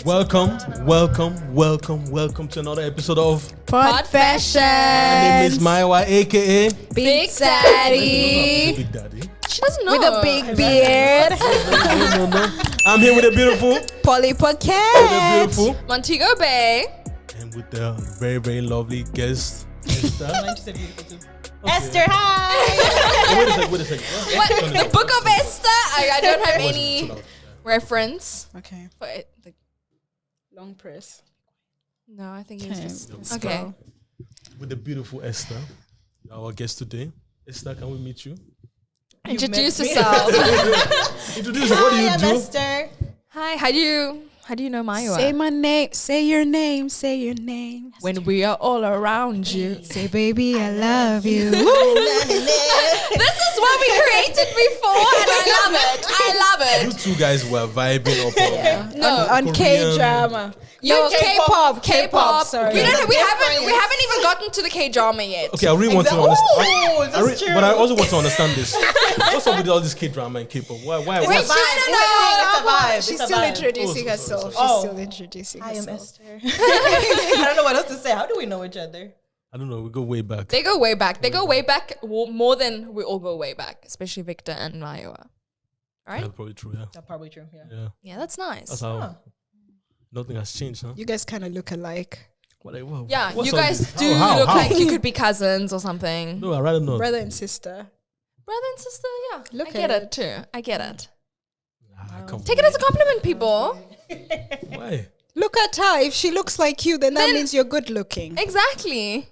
Welcome to another episode of PODFESSION. My name is Maiwa, aka Big Daddy. Big Daddy. She doesn't know. With a big beard. No. I'm here with a beautiful Polly Pocket. Montego Bay. And with the very, very lovely guest, Esther. Esther, hi. Wait a second. What? The Book of Esther? I don't have any reference. Okay. For it. Like, Long press. no, I think it's just... Let's Okay. go. With the beautiful Esther, our guest today. Esther, can we meet you? Introduce yourself. Introduce her. What do you do? Esther. Hi, how do you know Maiwa? Say my name. Say your name. Say your name. When we are all around you. Say, baby, I love you. This is what we created before, and I love it. You two guys were vibing up On K-drama. Yo, K-pop, sorry. We haven't even gotten to the K-drama yet. Okay, I really want to understand. that's true. But I also want to understand this. What's up with all this K-drama and K-pop? Why? Wait, It's a vibe. She's It's a still vibe. introducing Oh, herself. sorry. She's still introducing I am herself. Esther. I don't know what else to say. How do we know each other? I don't know. We go way back. They go way back. They go way back more than we all go way back, especially Victor and Maiwa. Right? That's probably true. Yeah. That's probably true. Yeah. Yeah. Yeah, that's nice. That's how. Nothing has changed, huh? You guys kind of look alike. Yeah, what's you up guys with- do how? look How? like you could be cousins or something. No, I rather not. Brother and sister. Brother and sister, yeah. Look I get at it too. I get it. Come Take it as a compliment, people. on. Why? Look at her. If she looks like you, then that means you're good looking. Exactly.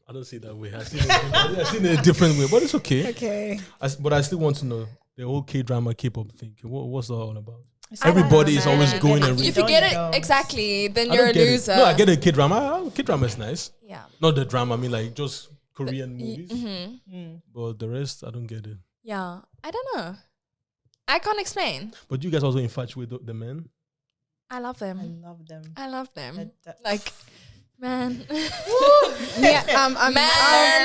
I don't see it that way. I see it in a different way, but it's okay. Okay. But I still want to know the whole K-drama, K-pop thing. What's that all about? Everybody is always going and If reading. you get don't. it exactly, then I you're a don't get it. loser. No, I get a K-drama. K-drama is nice. Yeah. Not the drama. I mean, like just Korean movies. Mm-hmm. But the rest, I don't get it. Yeah. I don't know. I can't explain. But you guys also infatuate the men. I love I them. love them. I love them. That- Like, man. Yeah, I'm Man. not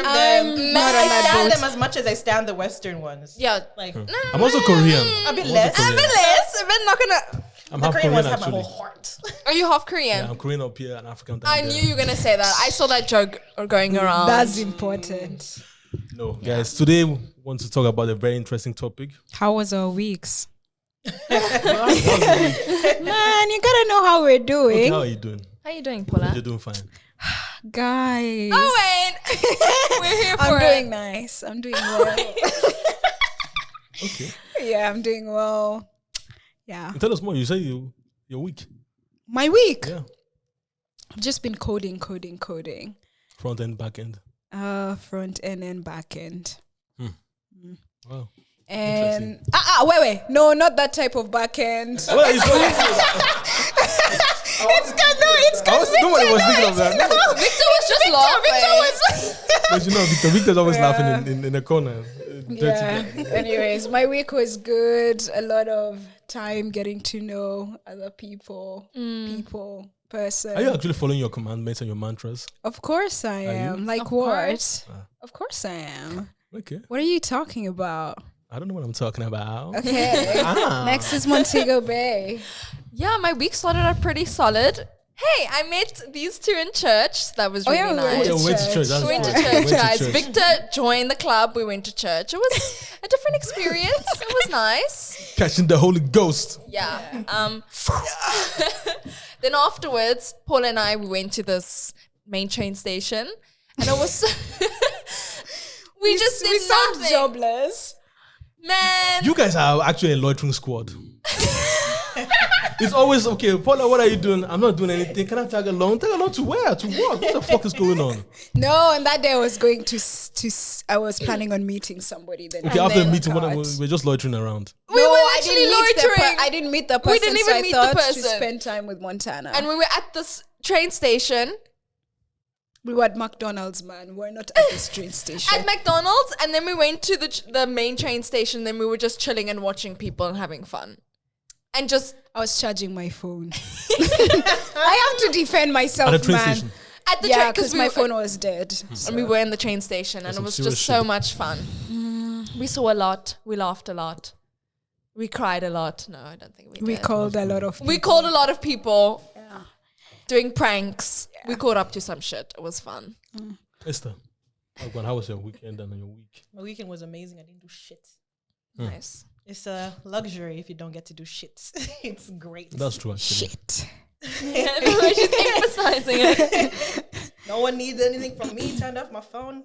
I on that stand boat. them as much as I stand the Western ones. Yeah. Like I'm also Korean. a bit I'm less. also I'm Korean. less, but not gonna. I'm The half Korean Korean ones have my actually. whole heart. Are you half Korean? Yeah, I'm Korean up here and African down I there. knew you were gonna say that. I saw that joke going around. That's important. No, guys, today we want to talk about a very interesting topic. How was our weeks? Man, you gotta know how we're Okay, doing. how are you doing? How you doing, Paula? You're doing fine. Guys. Oh wait, we're here for I'm it. doing nice. I'm doing well. Okay. Yeah, I'm doing well. Yeah. Tell us more. You say you're weak. My week. Yeah. I've just been coding. Front end, back end. Front end and back end. Wow. And wait. No, not that type of back end. What are you talking It's good. Nobody was thinking of that. Victor was just laughing. But you know, Victor's always laughing in the corner. Dirty Yeah. guy. Anyways, my week was good. A lot of time getting to know other people, person. Are you actually following your commandments and your mantras? Of course I you? am. Like Of what? course. Of course I am. Okay. What are you talking about? I don't know what I'm talking about. Okay. Next is Montego Bay. Yeah, my week started out pretty solid. Hey, I met these two in church. That was really we nice. Yeah, we went to church. That's We went to good. church, Went to guys. church. Victor joined the club. We went to church. It was a different experience. It was nice. Catching the Holy Ghost. Yeah. Then afterwards, Paul and I, we went to this main train station, and it was we just did nothing. jobless. Man, You guys are actually a loitering squad. It's always, okay, Paula, what are you doing? I'm not doing anything. Can I tag along? Tag along to where? To what? What the fuck is going on? No, and that day I was going I was planning on meeting somebody then. Okay, And after the then- meeting, God. we're just loitering around. we were I actually didn't meet the loitering. I didn't meet the person. We didn't even so I meet the thought person. to spend time with Montana. And we were at this train station, we were at McDonald's, man. We're not at this train station. at McDonald's, and then we went to the main train station. Then we were just chilling and watching people and having fun. And just I was charging my phone. I have to defend myself, At the train man. station. at the Yeah, train because my phone was dead. and we were in the train station, and That's it some was serious just so shit. much fun. We saw a lot. We laughed a lot. We cried a lot. No, I don't think we did. We called a lot of people. We called a lot of people. doing pranks. We caught up to some shit. It was fun. Esther, how was your weekend and your week? My weekend was amazing. I didn't do shit. Nice. It's a luxury if you don't get to do shit. It's great. That's true, actually. Shit. She's emphasizing it. No one needs anything from me. Turned off my phone.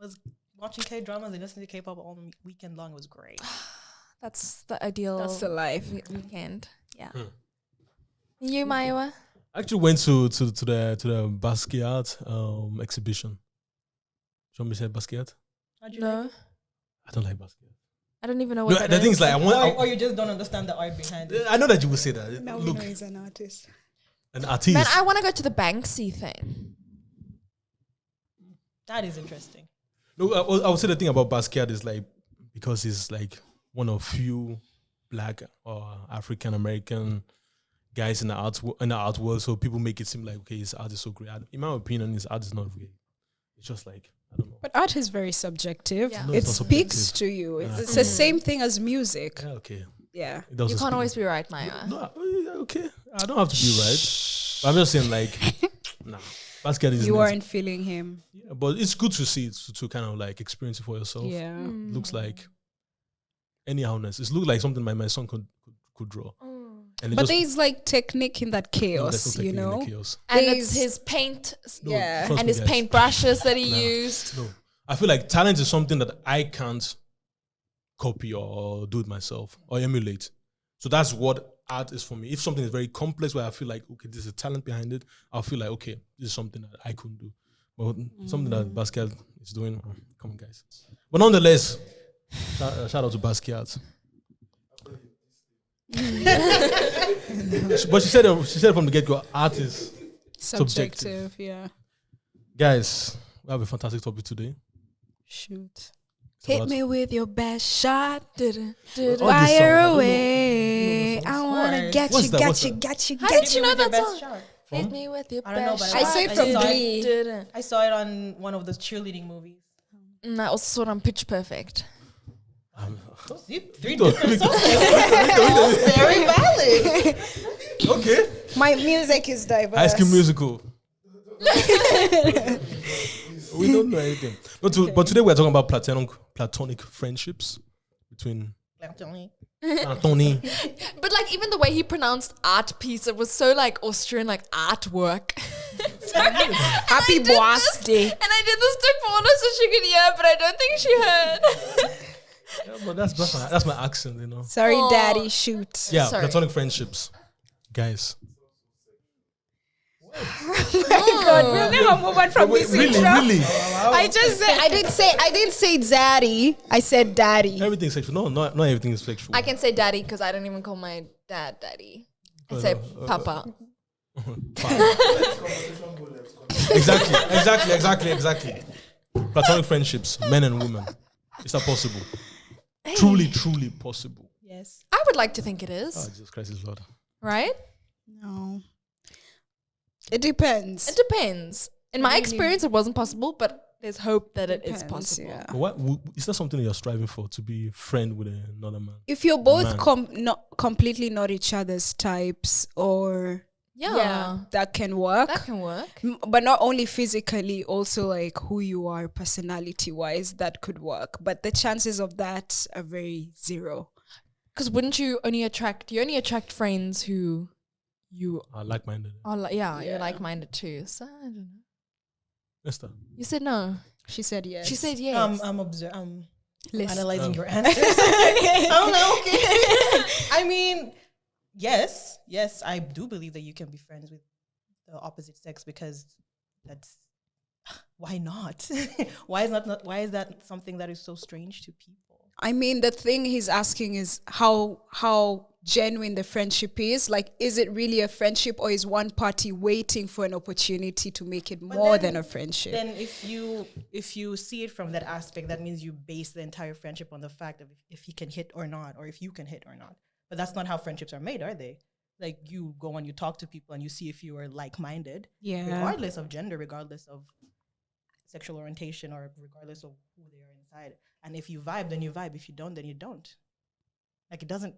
Was watching K-dramas and listening to K-pop all weekend long. It was great. That's the ideal That's the life. weekend. Yeah. You, Maiwa? I actually went to the Basquiat exhibition. Do you want me to say Basquiat? How'd you like No. it? I don't like Basquiat. I don't even know what that the is. thing is, like, Or you just don't understand the art behind it. I know that you will say that. Now we Look, know he's an artist. an artist. Man, I want to go to the Banksy thing. That is interesting. No, I would say the thing about Basquiat is like because he's like one of few black or African American guys in the art world. So people make it seem like okay, his art is so great. In my opinion, his art is not great. It's just like I don't know. But art is very subjective. Yeah. No, It it's not speaks subjective. to you. Yeah. It's the same thing as music. Yeah, okay. Yeah. It doesn't You can't speak- always be right, Maya. No, okay. I don't have to be right. But I'm just saying like, nah. Basquiat is You next. aren't feeling him. Yeah, but it's good to see it to kind of like experience it for yourself. Yeah. Mm. Looks like anyhowness. It looks like something my son could draw. And it But just, there's like technique in that no, chaos, there's no you technique in the know? chaos. And There's- it's his paint No, Yeah. trust and me, his guys. paint brushes that he Nah. used. No, I feel like talent is something that I can't copy or do it myself or emulate. So that's what art is for me. If something is very complex where I feel like, okay, there's a talent behind it, I'll feel like, okay, this is something that I couldn't do. But something that Basquiat is doing, come on, guys. But nonetheless, shout out to Basquiat. But she said from the get-go, art is Subjective, yeah. guys. We have a fantastic topic today. Shoot. It's Hit about- me with your best shot. All this song, Fire I don't know. away. No, no, I no, wanna sorry. get What's you, that? got What's you, that? got you, How got did you know With your that best song? shot. Hit me with your I don't know, best but I saw it shot. from saw Glee. Didn't. I saw it on one of those cheerleading movies. I also saw it on Pitch Perfect. See, three Victor, different Victor, songs. Very valid. Okay. My music is diverse. High School Musical. We don't know anything. But today we're talking about platonic friendships between Platonic. But like even the way he pronounced art piece, it was so like Austrian, like artwork. Happy birthday. And I did this to Fauna so she could hear, but I don't think she heard. Yeah, but that's my accent, you know. Sorry, Aw. daddy, shoot. Yeah, Sorry. platonic friendships, guys. God, we'll never move on from this Really, intro. really. I just said I didn't say daddy. I said daddy. Everything's sexual. No, not everything is sexual. I can say daddy because I don't even call my dad daddy. I say papa. Exactly. Platonic friendships, men and women. Is that possible? Truly possible. Yes. I would like to think it Oh, is, Jesus Christ is Lord. right? No. It depends. It depends. In my Really? experience, it wasn't possible, but there's hope that it is Depends, possible. yeah. But is that something that you're striving for, to be friend with another man? If you're both Man. not completely not each other's types, or Yeah, that can work. that can work. But not only physically, also like who you are personality wise, that could work. But the chances of that are very zero. Because wouldn't you only attract friends who you I like-minded. are like, Yeah. you're like-minded too. So I don't know. Esther. You said no. She said yes. She said yes. I'm Listen. analyzing your answers. I'm like, okay. I mean, yes, I do believe that you can be friends with the opposite sex because that's why not? Why is that something that is so strange to people? I mean, the thing he's asking is how genuine the friendship is. Like, is it really a friendship, or is one party waiting for an opportunity to make it more than a friendship? Then if you see it from that aspect, that means you base the entire friendship on the fact of if he can hit or not, or if you can hit or not. But that's not how friendships are made, are they? Like, you go and you talk to people and you see if you are like-minded, Yeah. regardless of gender, regardless of sexual orientation, or regardless of who they are inside. And if you vibe, then you vibe. If you don't, then you don't. Like, it doesn't.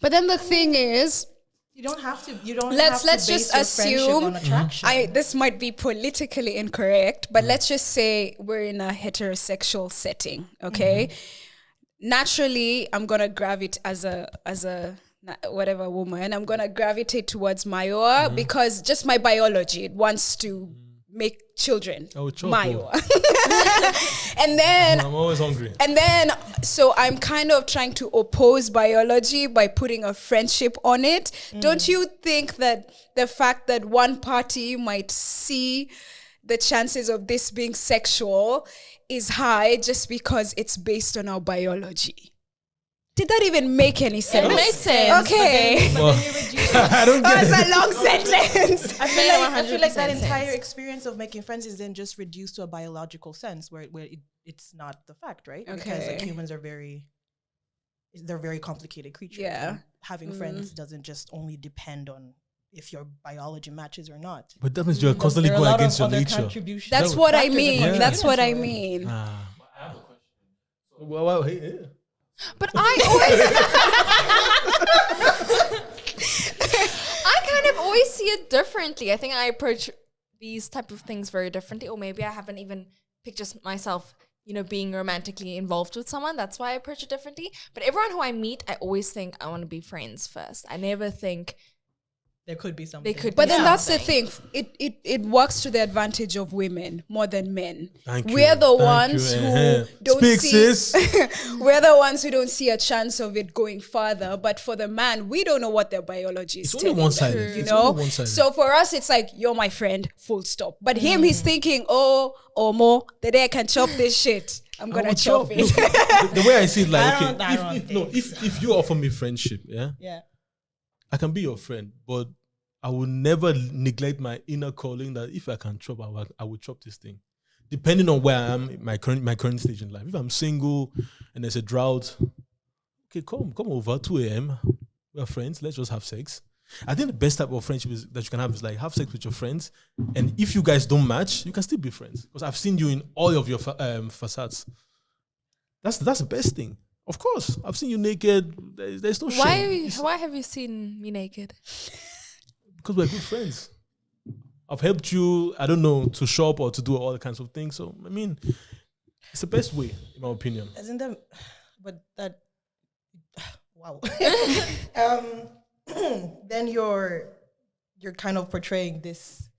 But then the thing is, You don't have to. You don't. Let's have to just base your friendship assume. on attraction. This might be politically incorrect, but let's just say we're in a heterosexual setting. Okay, naturally, I'm gonna gravitate as a whatever woman. I'm gonna gravitate towards Mayoa because just my biology, it wants to make children. Oh, Mayoa. And then I'm always hungry. and then, so I'm kind of trying to oppose biology by putting a friendship on it. Don't you think that the fact that one party might see the chances of this being sexual is high just because it's based on our biology? Did that even make any sense? It made sense. Okay. Well, I don't get That's it. a long sentence. I feel like that 100% entire sense. experience of making friends is then just reduced to a biological sense where it's not the fact, right? Because like Okay. humans are they're very complicated creatures. Yeah. And having friends doesn't just only depend on if your biology matches or not. But that means you're constantly There are a going lot of against your other nature. contributions. That's what I Factors that mean. contribute That's what to I it. mean. I have a question. Well, hey. But I kind of always see it differently. I think I approach these type of things very differently, or maybe I haven't even pictured myself, being romantically involved with someone. That's why I approach it differently. But everyone who I meet, I always think I want to be friends first. I never think There could be something. But then Yeah. that's the thing. It works to the advantage of women more than men. Thank you. We're the Thank ones you. who don't Speak, see. sis. We're the ones who don't see a chance of it going further. But for the man, we don't know what their biology is It's only telling them, one-sided. you It's know. only one-sided. So for us, it's like you're my friend, full stop. But him, he's thinking, oh, more the day I can chop this shit, I'm I gonna will chop Look, it. the way I see it, like, I okay, don't if you offer me friendship, yeah, Yeah. I can be your friend, but I will never neglect my inner calling that if I can chop, I will chop this thing. Depending on where I am in my current stage in life. If I'm single and there's a drought, okay, come over 2 a.m. We're friends. Let's just have sex. I think the best type of friendship that you can have is like have sex with your friends, and if you guys don't match, you can still be friends. Because I've seen you in all of your facades. That's the best thing. Of course, I've seen you naked. There's no shame. why have you seen me naked? Because we're good friends. I've helped you, I don't know, to shop or to do all kinds of things. So, I mean, it's the best way, in my opinion. Isn't that? But that. Wow. Then you're kind of portraying this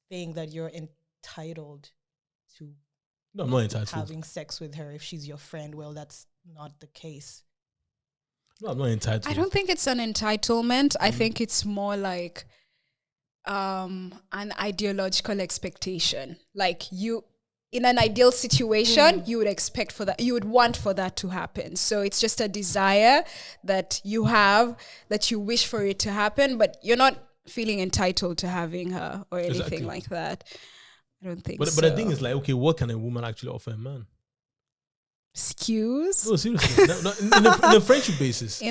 thing that you're entitled to No, I'm not entitled. having sex with her if she's your friend. Well, that's not the case. No, I'm not entitled. I don't think it's an entitlement. I think it's more like an ideological expectation. Like you, in an ideal situation, you would expect for that, you would want for that to happen. So it's just a desire that you have, that you wish for it to happen, but you're not feeling entitled to having her or anything Exactly. like that. I don't think But so. the thing is, like, okay, what can a woman actually offer a man? Excuse? No, seriously. in a friendship basis.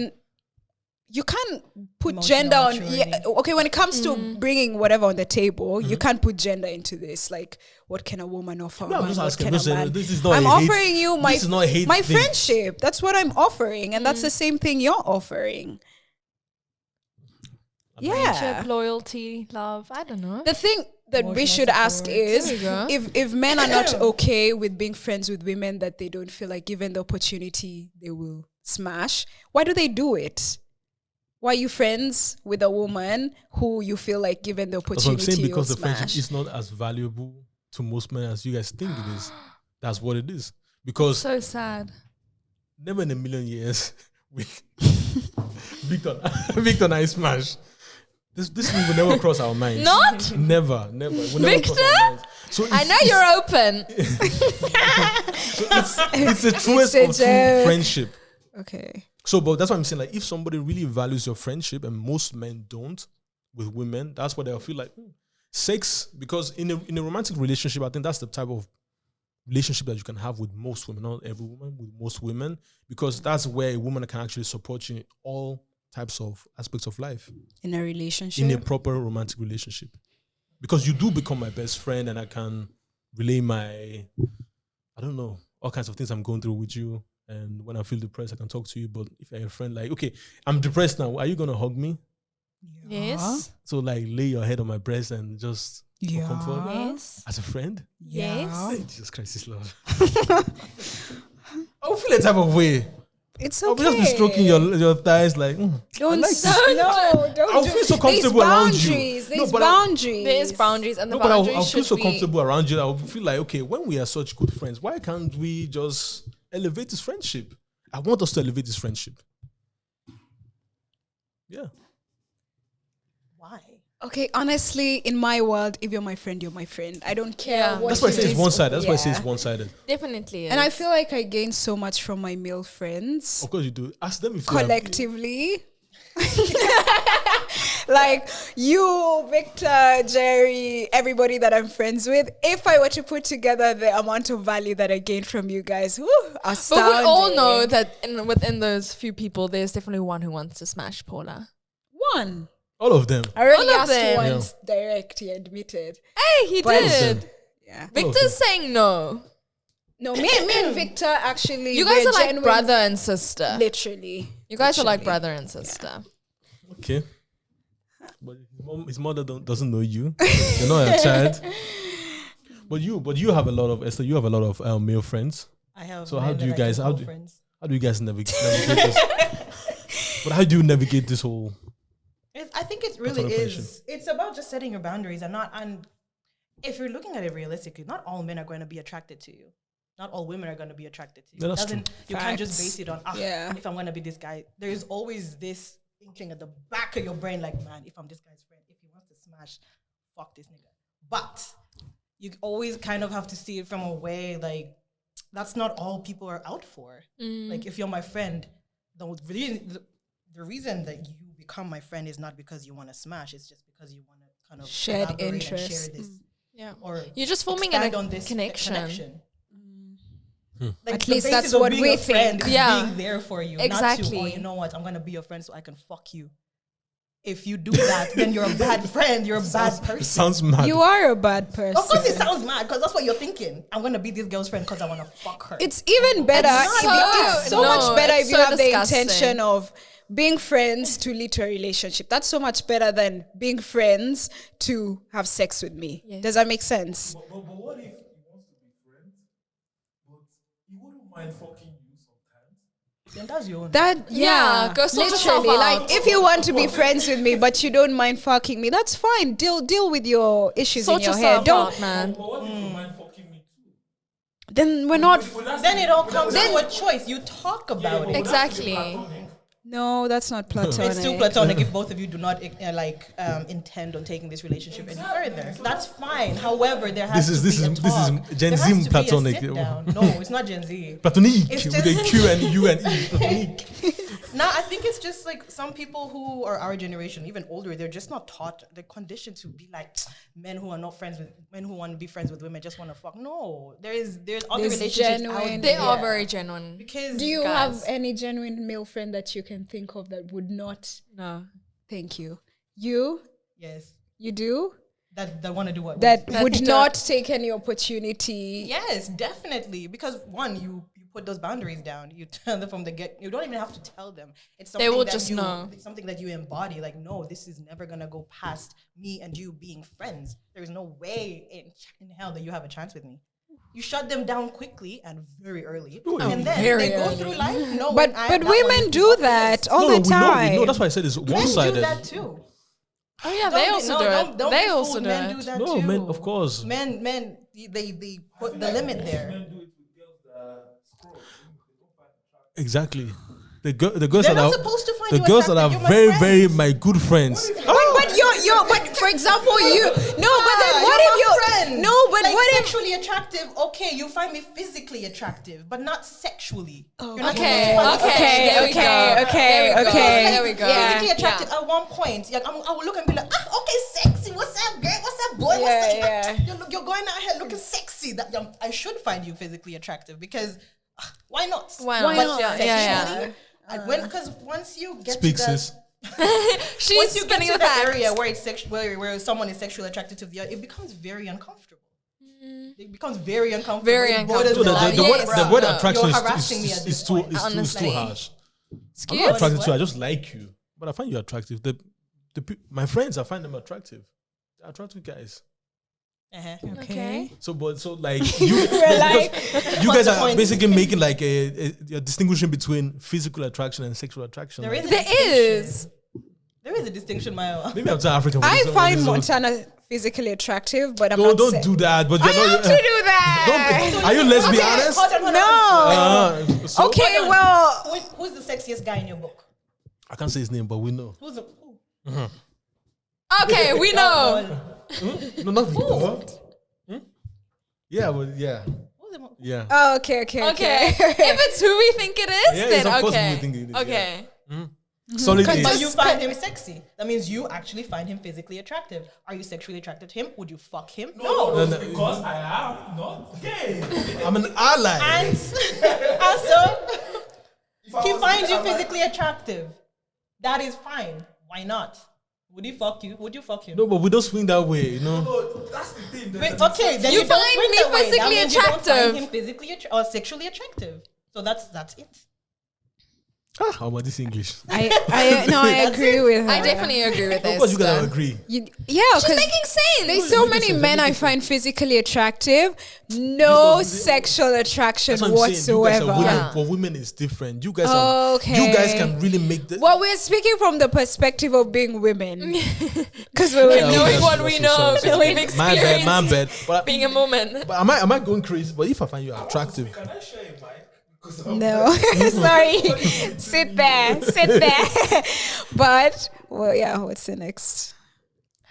You can't put Emotional gender on. maturity. Yeah, okay, when it comes to bringing whatever on the table, you can't put gender into this. Like, what can a woman offer? No, I'm man? just What asking. can a Listen, man? this is not I'm a hate- offering you my this is not a hate my thing. friendship. That's what I'm offering, and that's the same thing you're offering. Yeah. Friendship, loyalty, love. I don't know. The thing that we Emotional should ask support. is There you go. if men are not okay with being friends with women that they don't feel like given the opportunity they will smash, why do they do it? Why are you friends with a woman who you feel like given the That's what I'm opportunity saying, you'll because the smash? friendship is not as valuable to most men as you guys think it is. That's what it is. Because So sad. never in a million years will Victor and I smash. This thing will never cross our minds. Not? Never. We'll never cross Victor? our minds. So I know you're open. it's the truest a of true joke. friendship. Okay. So, but that's what I'm saying. Like, if somebody really values your friendship, and most men don't with women, that's what they'll feel like. Sex, because in a romantic relationship, I think that's the type of relationship that you can have with most women, not every woman, with most women, because that's where a woman can actually support you in all types of aspects of life In a relationship. in a proper romantic relationship. Because you do become my best friend, and I can relay my, I don't know, all kinds of things I'm going through with you. And when I feel depressed, I can talk to you. But if you're a friend, like, okay, I'm depressed now, are you going to hug me? Yes. So like lay your head on my breast and just for comfort Yes. as a friend. Yes. Hey, Jesus Christ, this love. I'll feel a type of way. It's I'll okay. just be stroking your thighs like. Don't like s- this. no, don't. I'll do- feel so comfortable There's around you. boundaries. No, There's but boundaries. There is boundaries, and the No, but boundaries I'll should feel so be. comfortable around you. I'll feel like, okay, when we are such good friends, why can't we just elevate this friendship? I want us to elevate this friendship. Yeah. Why? Okay, honestly, in my world, if you're my friend, you're my friend. I don't care. Yeah. What That's why I you say it's do. one sided. That's why I say Yeah. it's one sided. Definitely. And I is. feel like I gain so much from my male friends Of course you do. Ask them if they have- collectively. Like you, Victor, Jerry, everybody that I'm friends with. If I were to put together the amount of value that I gain from you guys, whew, But astounding. we all know that within those few people, there's definitely one who wants to smash Paula. One. all of them. I already All of asked them. once direct, he admitted. Hey, he But- did. Yeah. Victor's saying no. No, me and Victor actually. You guys we're are like genuine- brother and sister. Literally. You guys are like Literally. brother and sister. Okay. But his mother doesn't know you. You're not a child. But you have a lot of Esther. You have a lot of male friends. I have. So how men do you that I guys- can how call do- friends? How do you guys navigate this? But how do you navigate this whole? I think it really Platonic is. friendship. It's about just setting your boundaries and if you're looking at it realistically, not all men are going to be attracted to you. Not all women are going to be attracted to you. Yeah, that's You can't just Facts. base it on Yeah. if I'm going to be this guy. There is always this inkling at the back of your brain, like, man, if I'm this guy's friend, if he wants to smash, fuck this nigga. But you always kind of have to see it from a way like that's not all people are out for. Like if you're my friend, the reason that you become my friend is not because you want to smash. It's just because you want to kind of Shared collaborate and interests. share this, Yeah. or You're just forming expand a on this connection. Like At the least basis that's of what being we a friend think. is Yeah. being there for you. Not Exactly. to, oh, you know what? I'm gonna be your friend so I can fuck you. If you do that, then you're a bad friend. You're a bad It person. sounds mad. You are a bad person. Of course, it sounds mad because that's what you're thinking. I'm gonna be this girl's friend because I want to fuck her. It's even better. It's not. It's so No, much better it's if you so have the disgusting. intention of being friends to lead to a relationship. That's so much better than being friends to have sex with me. Yes. Does that make sense? But what if he wants to be friends, but he wouldn't mind fucking you sometimes? then that's your own. That Yeah, go sort yourself literally. out. Like if you want to be friends with me, but you don't mind fucking me, that's fine. Deal with your issues Sort in your yourself head. Don't. out, man. But what if you mind fucking me too? Then we're not. Then it all comes to a choice. You talk about it. Exactly. No, that's not platonic. It's still platonic if both of you do not intend on taking this relationship any further. That's fine. However, there has This to is- be a this is talk. Gen There Z has to be a platonic. sit-down. No, it's not Gen Z. Platonic It's with a just- Q and U and E. Platonic. No, I think it's just like some people who are our generation, even older, they're just not taught. They're conditioned to be like men who are not friends with men who want to be friends with women just want to fuck. No, there's other There's relationships genuine- out They there. are very genuine. Because Do you Guys. have any genuine male friend that you can think of that would not? No. Thank you. You yes, do that want to do what that That would don't- not take any opportunity. Yes, definitely. Because one, you put those boundaries down. You tell them from the get. You don't even have to tell them. It's something will that just you, know. It's something that you embody. Like, no, this is never gonna go past me and you being friends. There is no way in hell that you have a chance with me. You shut them down quickly and very early, and then very they go early. through life. No, But women do that all the We time. know. That's why I said it's Men do one-sided. that too. Oh yeah, they also do it. Don't They be also fooled. do Men it. do that No, too. men, of course. Men, they put the limit there. Exactly. The girls They're that not are supposed to find the you girls that are attractive. You're my very, friend. very my good friends. But but for example, you no. But then what You're if my you friend. no? But like what if sexually attractive? Okay, you find me physically attractive, but not sexually. You're not Okay, supposed to find me okay, sexually there we go. okay, There we go. okay. There we go. Physically Yeah. attractive at one point. Like, I will look and be like, okay, sexy. What's up, girl? What's up, boy? What's up? Yeah. You're going out here looking sexy. That I should find you physically attractive because why not? Why Why not? not? Yeah, yeah. Because once you get Speak, to that, sis. She's once you get spinning to the that facts. area where it's where someone is sexually attracted to the other, it becomes very uncomfortable. It becomes very uncomfortable. Very It borders uncomfortable. So the the line. word, Yes, the word no. attraction You're harassing me at is this point, too honestly. harsh. I'm Excuse not attracted What? to you. I just like you. But I find you attractive. my friends, I find them attractive. They're attractive guys. Okay. So like you, because you guys the are point? basically making like a distinguishing between physical attraction and sexual attraction. There is. There is a distinction, Maya. Maybe I'm too African. for I this, find so- Montana physically attractive, but I'm No, not don't saying- do that. But I you're have not. to do that. Are you let's be honest? Hold on. No. So- Okay, Hold on. well, Who's the sexiest guy in your book? I can't say his name, but we know. Who's the? Okay, we know. No, not Victor. Yeah, but yeah, Who's the? yeah. oh, okay. Okay. If it's who we think it is, Yeah, then it's of course okay. who we think it is, Okay. Solid Because eight. But you find him sexy. That means you actually find him physically attractive. Are you sexually attracted to him? Would you fuck him? No. No, Because I am not gay. I'm an ally. And so he finds you physically attractive. That is fine. Why not? Would he fuck you? Would you fuck him? No, but we don't swing that way, you know. No, that's the thing. Wait, okay, then You you, don't find swing me that way. That physically means you don't attractive. find him physically or sexually attractive. So that's it. How about this English? I agree with her. I definitely agree with this. Of course, you guys though. agree. Yeah, She's because making sense. there's so many men I find physically attractive, no This- sexual attraction That's what I'm saying. You guys are whatsoever. women. Yeah. For women, it's different. You guys are. Okay. You guys can really make the. Well, we're speaking from the perspective of being women, because we're Yeah, Knowing that's- what that's we so know, sorry. because we've My bad, my experienced bad. But, being a woman. but am I going crazy? But if I find you attractive, Can I share a mic? Because I'm no, sorry, sit there. But well, yeah. What's the next?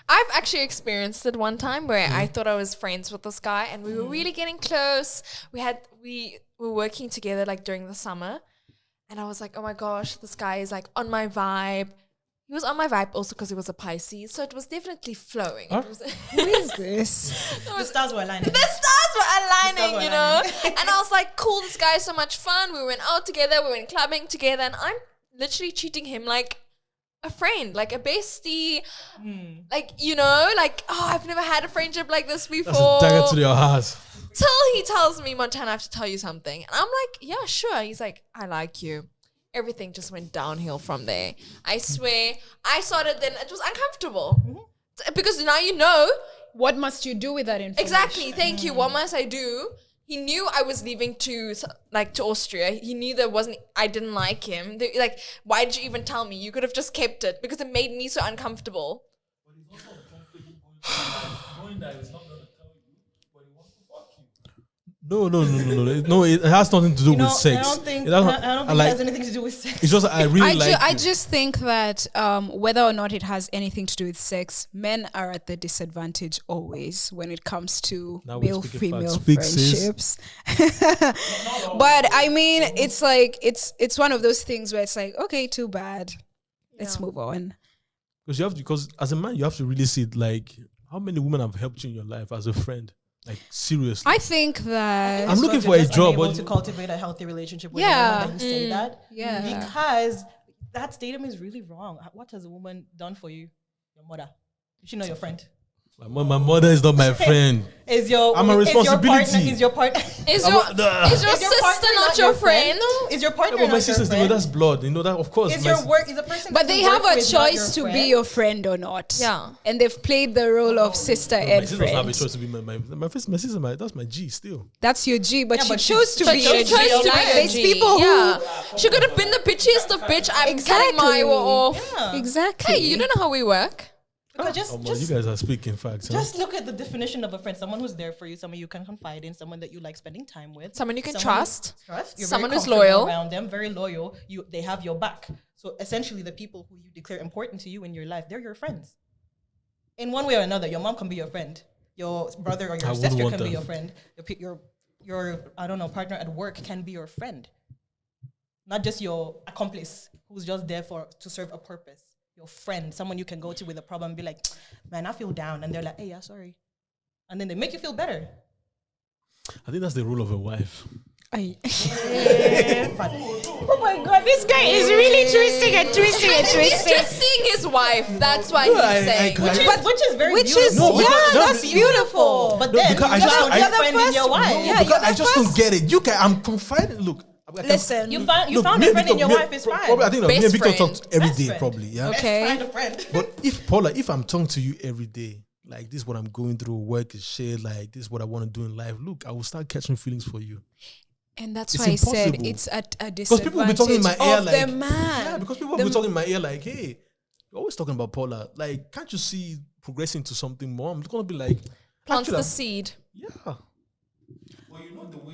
I've actually experienced it one time where I thought I was friends with this guy and we were really getting close. We were working together like during the summer and I was like, oh my gosh, this guy is like on my vibe. He was on my vibe also because he was a Pisces, so it was definitely flowing. Huh? It was Who is this? The stars were aligning. the stars were aligning, were you know? And I was like, cool, this guy is so much fun. We went out together, we went clubbing together, and I'm literally treating him like a friend, like a bestie. Like, you know, like, oh, I've never had a friendship like this before. that's a dagger to your heart. Till he tells me, Montana, I have to tell you something. And I'm like, yeah, sure. He's like, I like you. Everything just went downhill from there. I swear. I started then, it was uncomfortable. Because now you know. What must you do with that information? Exactly. Thank you. What must I do? He knew I was leaving to Austria. He knew I didn't like him. Like, why did you even tell me? You could have just kept it because it made me so uncomfortable. knowing that it's not going to tell you, but he wants to fuck you. No. It has nothing to do with sex. I don't think It has- it like, has anything to do with sex. It's just I really like. I you. just think that whether or not it has anything to do with sex, men are at the disadvantage always when it comes to Now we're speaking male-female facts. Speak, sis. friendships. But I mean, it's like it's one of those things where it's like, okay, too bad. Let's move on. Because as a man, you have to really see it. Like, how many women have helped you in your life as a friend? Like, seriously. I think that I'm looking Because for a you're just job, unable but to cultivate a healthy relationship with Yeah. a woman that you say that. yeah. Because that statement is really wrong. What has a woman done for you? Your mother. You should know your friend. my mother is not my friend. Is your I'm a responsibility. Is your partner Is your sister not your friend? No. Is your partner Yeah, but not my your sister's friend? that's blood. You know that, of course. Is my your work? Is a person? But that they you have work a with not choice to your be friend? your friend or not. Yeah. And they've played the role of sister my and sister doesn't have a friend. choice to be my sister. That's my G still. That's your G, but Yeah, she but she- chose to But be she your chose G. to be Like, a there's G. people Yeah. She could have been the bitchiest of bitch. I'm cutting my Exactly. off. Yeah. who exactly. Hey, you don't know how we work. Because You guys are speaking facts. Huh? just look at the definition of a friend: someone who's there for you, someone you can confide in, someone that you like spending time with, Someone you can someone trust. You're Someone very who's comfortable loyal. around them, very loyal. They have your back. So essentially, the people who you declare important to you in your life, they're your friends. In one way or another, your mom can be your friend. Your brother or I your wouldn't sister want can be that. your friend. Your I don't know, partner at work can be your friend. Not just your accomplice who's just there to serve a purpose. Your friend, someone you can go to with a problem and be like, man, I feel down. And they're like, hey, yeah, sorry. And then they make you feel better. I think that's the role of a wife. Oh my god, this guy is really twisting and twisting and He's twisting. just seeing his wife. That's why he's saying. I- Which is very Which is beautiful. No, because- that's beautiful. But No, then because I you just- have I- the other friend in your wife. Yeah, Because you're I the just first- don't get it. I'm confiding. Look, Listen, You found No, a me and friend in your Victor- wife is Probably, fine. I think me Best and Victor friend. talk every Best day, friend. probably. Yeah. Okay. Find a friend. But if Paula, if I'm talking to you every day, like this is what I'm going through, work is shit, like this is what I want to do in life. Look, I will start catching feelings for you. and that's It's why I said impossible. it's at a Because people will be talking in my disadvantage ear of like the man. Yeah, because people will be talking in my ear like, hey, you're always talking about Paula. Like, can't you see progressing to something more? I'm gonna be like, Plants actually, the seed. yeah. Well, you know the way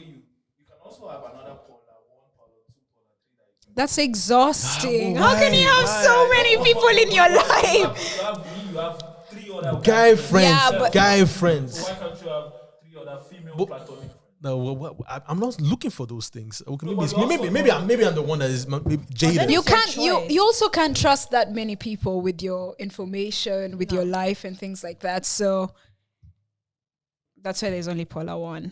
you can also have another Paula, 1 Paula, 2 Paula, 3 that you can. That's exhausting. Ah, How can you have so why? many people in your life? You have me, you have 3 other Guy friends, Yeah, but- guy So friends. why can't you have 3 other female platonic friends? No, I'm not looking for those things. Okay, No, maybe, but it's, you also maybe I'm the one that is maybe jaded. You It's your can't. You choice. you also can't trust that many people with your information, with your life, and things like that. So that's why there's only Paula one.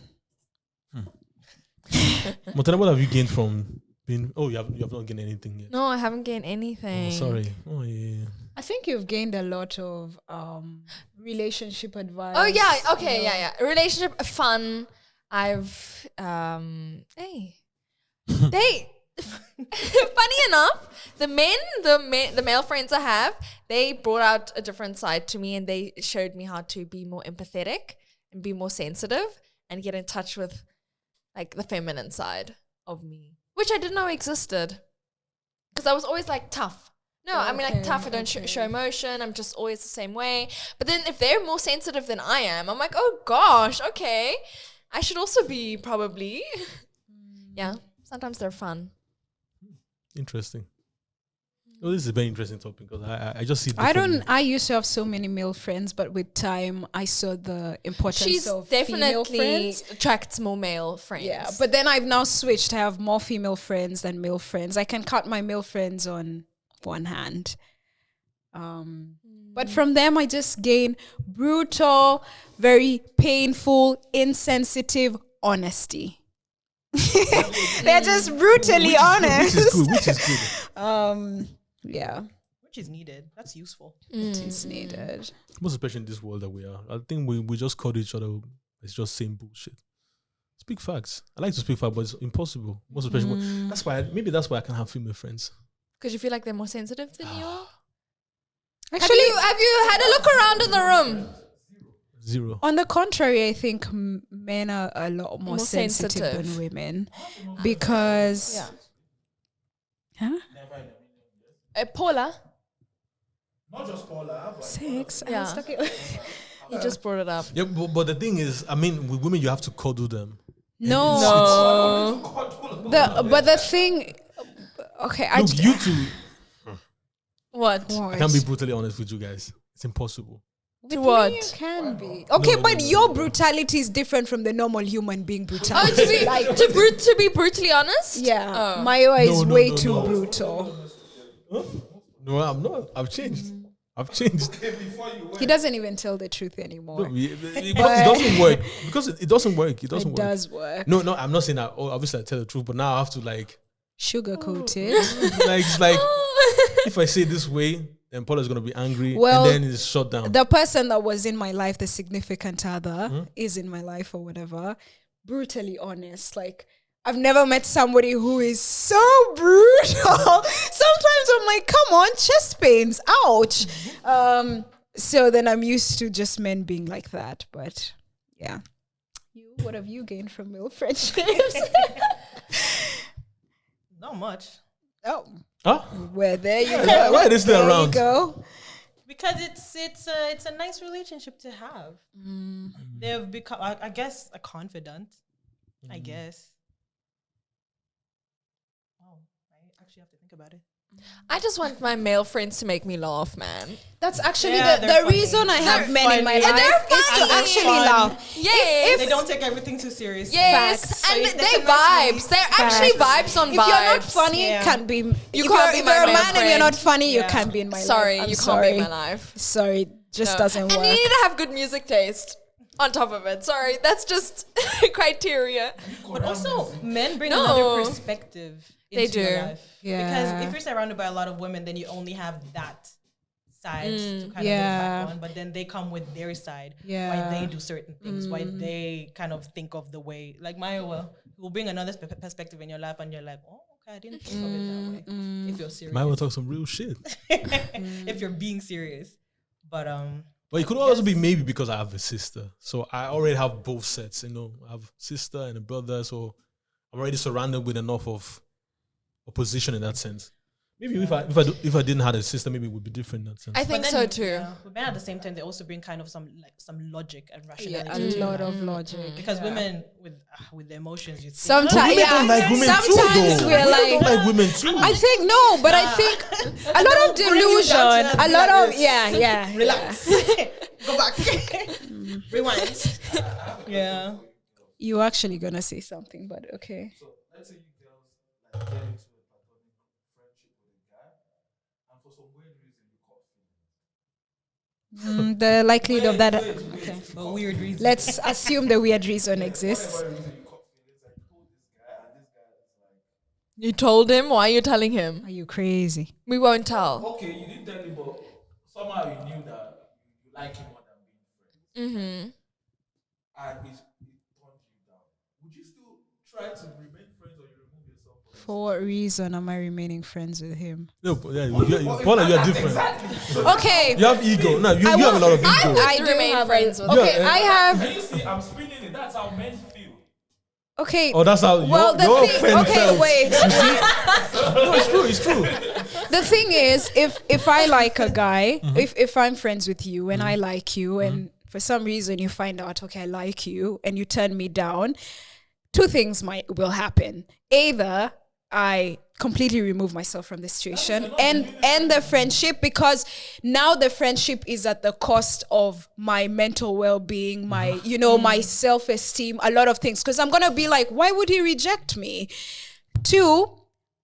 Montana, what have you gained from being? Oh, you have not gained anything yet. No, I haven't gained anything. Oh, sorry. Oh yeah. I think you've gained a lot of relationship advice. Oh yeah, okay, yeah. Relationship fun. I've hey. They funny enough, the male friends I have, they brought out a different side to me and they showed me how to be more empathetic and be more sensitive and get in touch with like the feminine side of me, which I didn't know existed. Because I was always like tough. No, I mean like tough. I don't show emotion. I'm just always the same way. But then if they're more sensitive than I am, I'm like, oh gosh, okay. I should also be probably. Yeah, sometimes they're fun. Interesting. Well, this is a very interesting topic because I just see. I used to have so many male friends, but with time, I saw the importance She's of female definitely friends. attracts more male friends. Yeah, but then I've now switched. I have more female friends than male friends. I can count my male friends on one hand. But from them, I just gain brutal, very painful, insensitive honesty. They're just brutally honest. Which is good. Yeah, Which is needed. That's useful. it is needed. Most especially in this world that we are. I think we just call each other. It's just saying bullshit. Speak facts. I like to speak facts, but it's impossible. Most especially that's why I can have female friends. Because you feel like they're more sensitive than you are. Actually, Have you had a look around in the room? Zero. on the contrary, I think men are a lot more More sensitive sensitive. than women because. Huh? Paula? Not just Paula, I have like Sex. I Yeah. was talking- You just brought it up. Yeah, but the thing is, I mean, with women you have to cuddle them. No. But the thing. Okay, I. Look, you two. What? I can't be brutally honest with you guys. It's impossible. To what? You can be. Okay, No, but no, your brutality is different from the normal human being Oh, brutality. to be brutally honest? Yeah, Oh. Maya is No, way no, too no. brutal. No, I'm not. I've changed. I've changed. He doesn't even tell the truth anymore. It doesn't work because it doesn't work. It doesn't It work. does work. No, I'm not saying that. Oh, obviously I tell the truth, but now I have to like, Sugarcoated. it's like if I say it this way, then Paula's gonna be angry, Well, and then it's shut down. The person that was in my life, the significant other, Hmm? is in my life or whatever. Brutally honest. Like, I've never met somebody who is so brutal. Sometimes I'm like, come on, chest pains, ouch. So then I'm used to just men being like that. But yeah. What have you gained from male friendships? Not much. Oh, Huh? well, there you Yeah, go. why are they still There around? you go. Because it's a nice relationship to have. They've become, I guess, a confidant. I guess. Oh, I actually have to think about it. I just want my male friends to make me laugh, man. That's actually Yeah, the they're funny. reason I have They're men in my funny. life They're is to funny. actually Fun. laugh. Yes. They don't take everything too seriously. Yes. Facts. And So they it's a nice vibes. They're actually vibes on If vibes. you're not funny, Yeah. can't be. You if can't you're, be if my you're a male man and you're friend. not funny, you Yeah. can't be in my Sorry, life. I'm you sorry. can't be in my life. Sorry, just No. doesn't And you work. need to have good music taste on top of it. Sorry, that's just criteria. But also, men bring No. another perspective They into your do. life. Yeah. Because if you're surrounded by a lot of women, then you only have that side to kind Yeah. of look back on. But then they come with their side, Yeah. why they do certain things, why they kind of think of the way. Like Maya will will bring another perspective in your life, and you're like, oh, okay, I didn't think of it that way. If you're serious, Might want to talk some real shit. if you're being serious, but But it could also be maybe because I have a sister, so I already have both sets. You know, I have a sister and a brother, so I'm already surrounded with enough of opposition in that sense. Maybe if I didn't have a sister, maybe it would be different in that sense. I think so too. Yeah, but then at the same time, they also bring kind of some logic and rationality. Yeah, a to lot life. of logic. Because women with their emotions, you think, Sometimes, Women don't like women too, sometimes though. we're Women like, don't like women too. I think no, but I think a lot of They'll bring you down delusion, to a be lot like of this. yeah. relax, go back, rewind. Yeah. You actually gonna say something, but okay. So let's say you girls like get into a platonic friendship with a guy, and for some weird reason you caught feelings. The likelihood of that. Okay. For weird reasons. Let's assume the weird reason exists. Whatever reason you caught feelings, like you told this guy, and this guy is like, You told him? Why are you telling him? Are you crazy? We won't tell. okay, you didn't tell him, but somehow you knew that you like him more than being friends, and it turned you down. Would you still try to remain friends, or you remove yourself from it? For what reason am I remaining friends with him? No, Paula, you are different. Okay, You have ego. No, you have a lot of ego. I do remain have friends with Okay, him. I have. And you see, I'm spinning it. That's how men feel. Okay. Oh, that's how Well, your friend felt. wait. No, it's true. It's true. The thing is, if I like a guy, if I'm friends with you and I like you, and for some reason you find out, okay, I like you, and you turn me down, two things will happen. Either I completely remove myself from the situation and end the friendship, because now the friendship is at the cost of my mental well-being, my my self-esteem, a lot of things, because I'm gonna be like, why would he reject me? Two,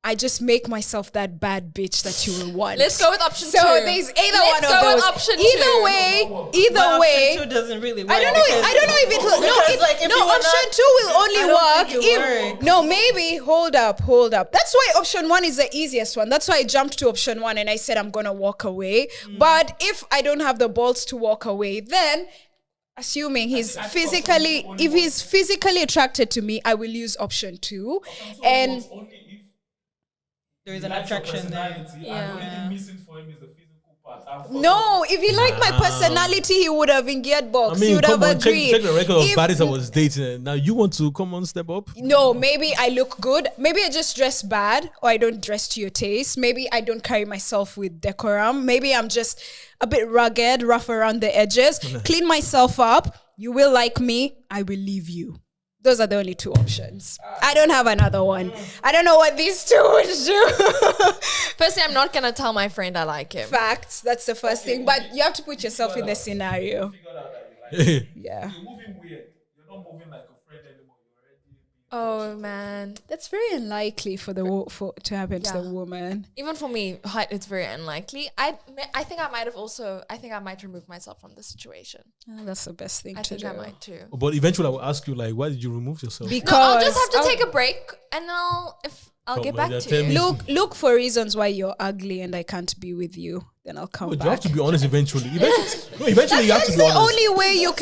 I just make myself that bad bitch that you will want. Let's go with option two. So there's either Let's one of go those. with option Either two. way, But either way. option 2 doesn't really work. I don't know. I don't know if it will. No, Because, like, if you were option not- 2 will I only don't work think it if works. no. Maybe hold up. That's why option 1 is the easiest one. That's why I jumped to option 1 and I said I'm gonna walk away. But if I don't have the balls to walk away, then assuming he's physically, if he's physically attracted to me, I will use option 2. And Only if There is an you like your attraction there. personality, and the only thing missing for him is the physical part. And for no, if he liked my personality, he would have in geared box. I He mean, would have come on, agreed. check the record of If- baddies I was dating. Now you want to come on, step up? No, maybe I look good. Maybe I just dress bad, or I don't dress to your taste. Maybe I don't carry myself with decorum. Maybe I'm just a bit rugged, rough around the edges. Clean myself up. You will like me. I will leave you. Those are the only 2 options. I don't have another one. I don't know what these 2 would do. Firstly, I'm not gonna tell my friend I like him. Facts. That's the first thing. But you have to put yourself in the scenario. figured out that you like Yeah. you're moving weird. You're not moving like a friend anymore. You're already being Oh man. That's very unlikely for to happen to the woman. Even for me, it's very unlikely. I think I might have also. I think I might remove myself from the situation. That's the best thing I to think do. I might too. But eventually I will ask you, like, why did you remove yourself? Because No, I'll just have to take a break, and I'll Come get on, back yeah, to tell you. me. look for reasons why you're ugly and I can't be with you. Then I'll come But back. you have to be honest eventually. Eventually you have That's to be the honest. only way you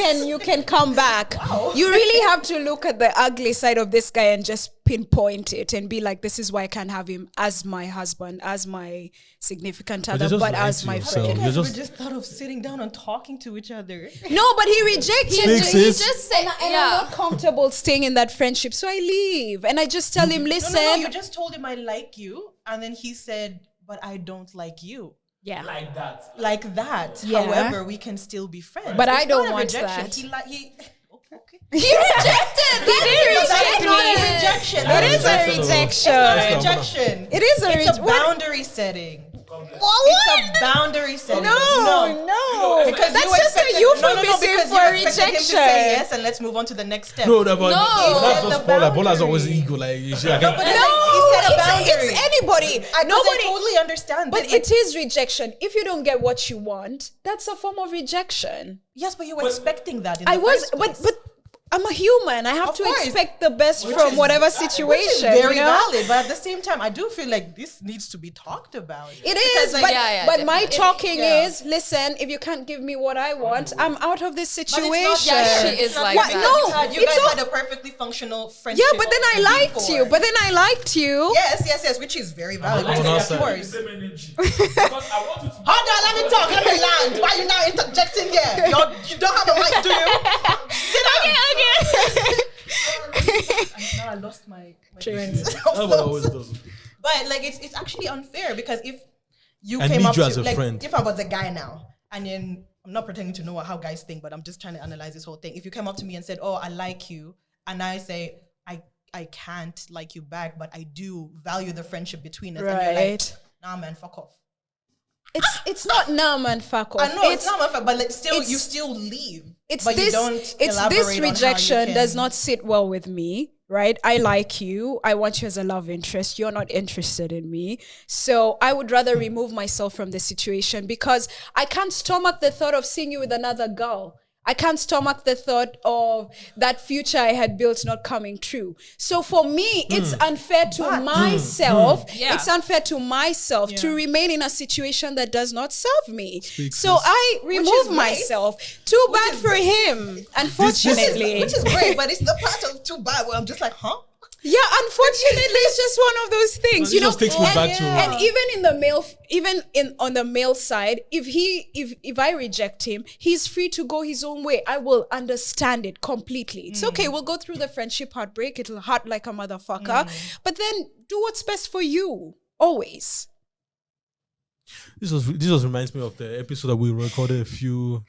can come back. You really have to look at the ugly side of this guy and just pinpoint it and be like, this is why I can't have him as my husband, as my significant But other, you're just but lying as to my yourself. friend. You're We just just thought of sitting down and talking to each other. No, but he rejected Speak, me. sis. Just say, And I'm yeah. not comfortable staying in that friendship, so I leave and I just tell him, listen. No, you just told him I like you, and then he said, but I don't like you. Yeah. like that. Like that. Yeah. However, we can still be friends. But I It's don't not a want rejection. that. He okay. He rejected. He did That's reject not a me. rejection. It is a It's rejection. not a rejection. It is a It's a what? boundary setting. What? It's a boundary setting. No. Because That's you just a expected- euphemism because for you expected him to say rejection. yes, and let's move on to the next step. no, but No. that's He just said Paula. the Paula's always boundary. ego. Like, you see, I can't. But No, he said a boundary. it's anybody. I Nobody. totally understand. But this. it is rejection. If you don't get what you want, that's a form of rejection. Yes, but you were expecting that. In I the was, first but place. I'm a human. I have Of to course. expect the best Which from is- whatever which is situation. very you know? valid, but at the same time, I do feel like this needs to be talked about. It is, like, but, Yeah, but my definitely. talking Yeah. is, listen, if you can't give me what I want, I'm out of this But situation. it's not Yeah, fair. she is It's not like fair. that. No, You it's guys not- had a perfectly functional friendship. Yeah, but then I liked before. you. But then I liked you. Yes, which is very valid. I'm Which not is saying- of course. Same energy. Because I want you to. Hold on, let me talk. Let me land. Why are you now interjecting here? You don't have a mic, do you? Sit down. Now I lost my train. That's what I always do. But like it's actually unfair because if you I came need up you to as a like friend. if I was a guy now and then I'm not pretending to know how guys think, but I'm just trying to analyze this whole thing. If you came up to me and said, "Oh, I like you," and I say, I can't like you back, but I do value the friendship between us," and you're like, Right. "Nah, man, fuck off." It's not nah man, fuck off. I know it's not my fault, but like still, it's- you still leave. It's but this. you don't It's elaborate this on how you rejection does can- not sit well with me. Right? I like you. I want you as a love interest. You're not interested in me. So I would rather remove myself from the situation because I can't stomach the thought of seeing you with another girl. I can't stomach the thought of that future I had built not coming true. So for me, it's unfair to myself. Yeah. It's unfair to myself to Yeah. remain in a situation that does not serve me. Speak, So sis. I remove right. myself. Too bad for him, unfortunately. which is great, but it's the part of too bad where I'm just like, huh? Yeah, unfortunately, it's just one of those things, But it you know. just takes me and, back to- and even in the male, on the male side, if I reject him, he's free to go his own way. I will understand it completely. It's okay. We'll go through the friendship heartbreak. It'll hurt like a motherfucker, but then do what's best for you always. This just reminds me of the episode that we recorded a few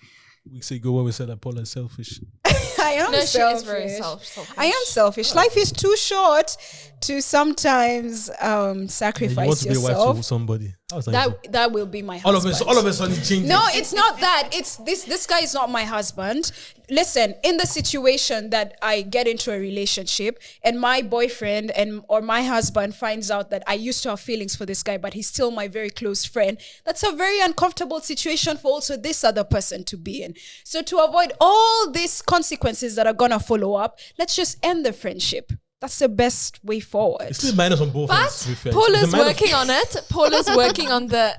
weeks ago where we said that Paula is selfish. I am No, she selfish. is very selfish. I am selfish. Life is too short to sometimes And you sacrifice want to be a wife yourself. to somebody. How's that? easy? That will be my all of husband. a sudden it changes. No, it's not that. It's this guy is not my husband. Listen, in the situation that I get into a relationship and my boyfriend or my husband finds out that I used to have feelings for this guy, but he's still my very close friend, that's a very uncomfortable situation for also this other person to be in. So to avoid all these consequences that are gonna follow up, let's just end the friendship. That's the best way forward. It's still minus on both ends, to be But fair. Paul It's a is minus- working on it. Paul is working on the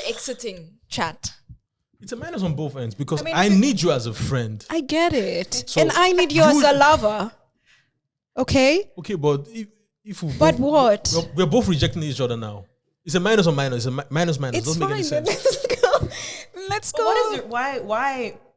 exiting chat. It's a minus on both ends because mean, I need you as a friend. I get it. So and I need you as a lover. Okay? Okay, but if we But both, what? we're both rejecting each other now. It's a minus on minus. It's a minus. It's Doesn't make any fine. sense. Let's go. Let's But go. what is it?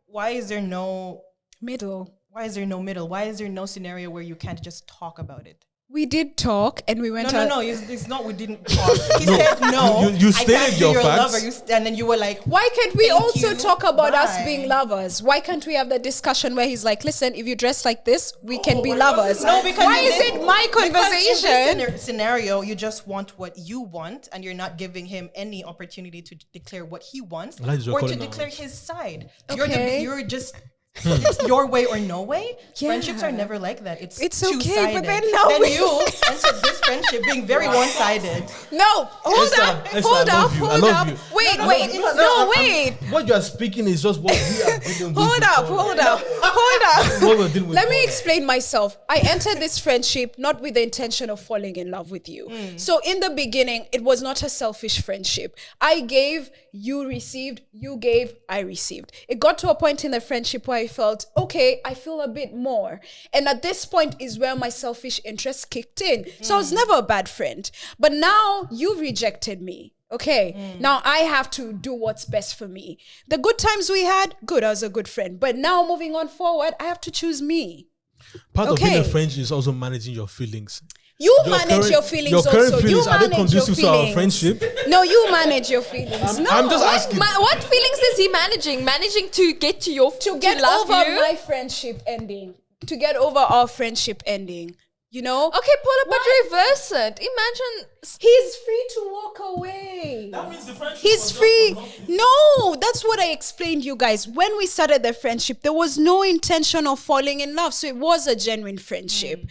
Why is there no? Middle. Why is there no middle? Why is there no scenario where you can't just talk about it? We did talk and we went No. It's not. We didn't talk. He said no. You I stated can't be your your facts. lover. And then you were like, Why can't we Thank also you. talk about us Bye. being lovers? Why can't we have the discussion where he's like, listen, if you dress like this, we can be but it lovers? wasn't no, because Why in is this- it my because in this conversation? scenario, you just want what you want, and you're not giving him any opportunity to declare what he wants Well, that is or to recorded now. declare his side. Okay. You're just. It's your way or no way. Yeah. Friendships are never like that. It's okay, two-sided. but then now then we- you entered this friendship being very one-sided. No, hold Esther, up, Esther, hold I up, love you. I hold love up. you. Wait, No, wait, no, no, wait. What you are speaking is just what we are dealing with. Hold up, before. hold up, hold What up. we're dealing with Let me before. explain myself. I entered this friendship not with the intention of falling in love with you. So in the beginning, it was not a selfish friendship. I gave, you received, you gave, I received. It got to a point in the friendship where I felt, okay, I feel a bit more. And at this point is where my selfish interest kicked in. So I was never a bad friend. But now you've rejected me. Okay, now I have to do what's best for me. The good times we had, good, I was a good friend. But now moving on forward, I have to choose me. Part of being a Okay. friend is also managing your feelings. You Your manage current- your feelings your current also. feelings, you are they manage your conducive to our feelings. friendship? No, you manage your feelings. No, I'm just asking. What feelings is he managing? Managing to get to your to get love over you? my friendship ending. To get over our friendship ending. You know? Okay, Paula, but reverse it. Imagine. He's free to walk away. That means the friendship He's was just free. for nothing. No, that's what I explained you guys. When we started the friendship, there was no intention of falling in love. So it was a genuine friendship.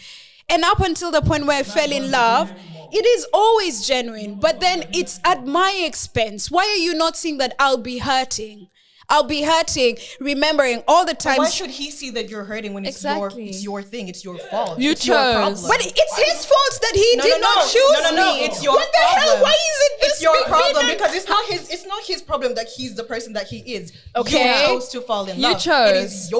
And up until the point where I fell in love, it is always genuine. But then it's at my expense. Why are you not seeing that I'll be hurting? I'll be hurting, remembering all the Why times. should he see that you're hurting when it's Exactly. your thing, it's your fault, You it's your chose. problem. But it's his fault that he did not choose no, me. it's your what the hell? problem. Why is it this It's your big problem deal? because it's not his problem that he's the person that he is. Okay. You chose to fall in You love. It chose. is